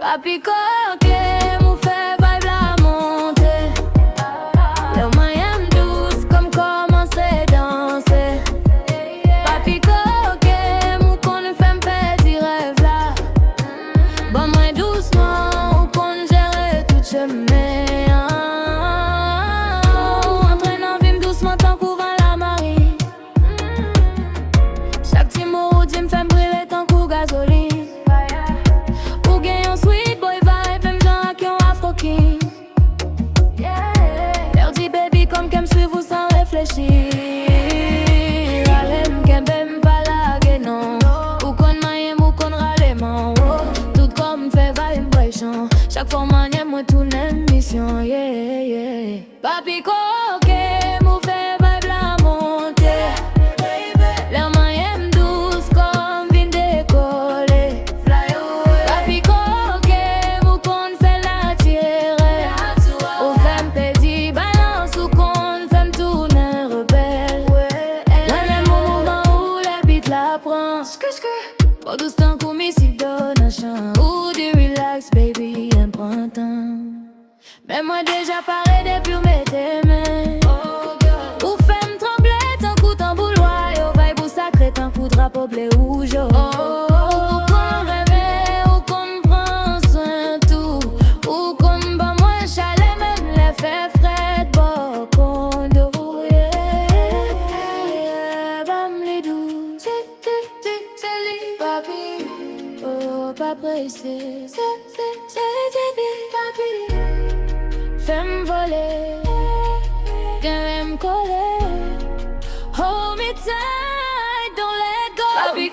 Papi coquet, mou fait vibe la montée. Le moyen douce comme commencer danser. Papi coquet, mou qu'on ne fait petit rêve là. Bon moi doucement, ou qu'on gère tout chemin. Entraînant vim doucement tant couvant la marine. Chaque petit mot dit me fait brûler tant coup gasoline. Leur dit baby comme qu'elle me suit vous sans réfléchir. Allez qu'elle m'aime pas la non. Ou qu'on m'aime ou qu'on râle man. Tout comme fait vibration. Chaque fois m'aime moi tourne mission. Yeah yeah. Papi coquet, mou fait vibe la montée. Leur m'aime douce comme vin décoller. Fly away. Papi coquet, mou qu'on fait la tirer. Ou femme petit balance ou qu'on femme tourner rebelle. Dans le moment où la bite la prend. Pas douce tant qu'on m'y donne un chant. Ou du relax baby un printemps. Mais moi déjà paré depuis où mettre tes mains. Ou femme trembler tant coup tant bouloir. Yo vibe ou sacré tant coup drapeau bleu ou jaune. Ou qu'on rêve ou qu'on prend soin tout. Ou qu'on bat moins chalet même les fait frais bon condo. Bam les doux. C'est lui papi. Oh pas pressé. C'est papi. Fais-me voler, viens me coller. Hold me tight, don't let go. Papi,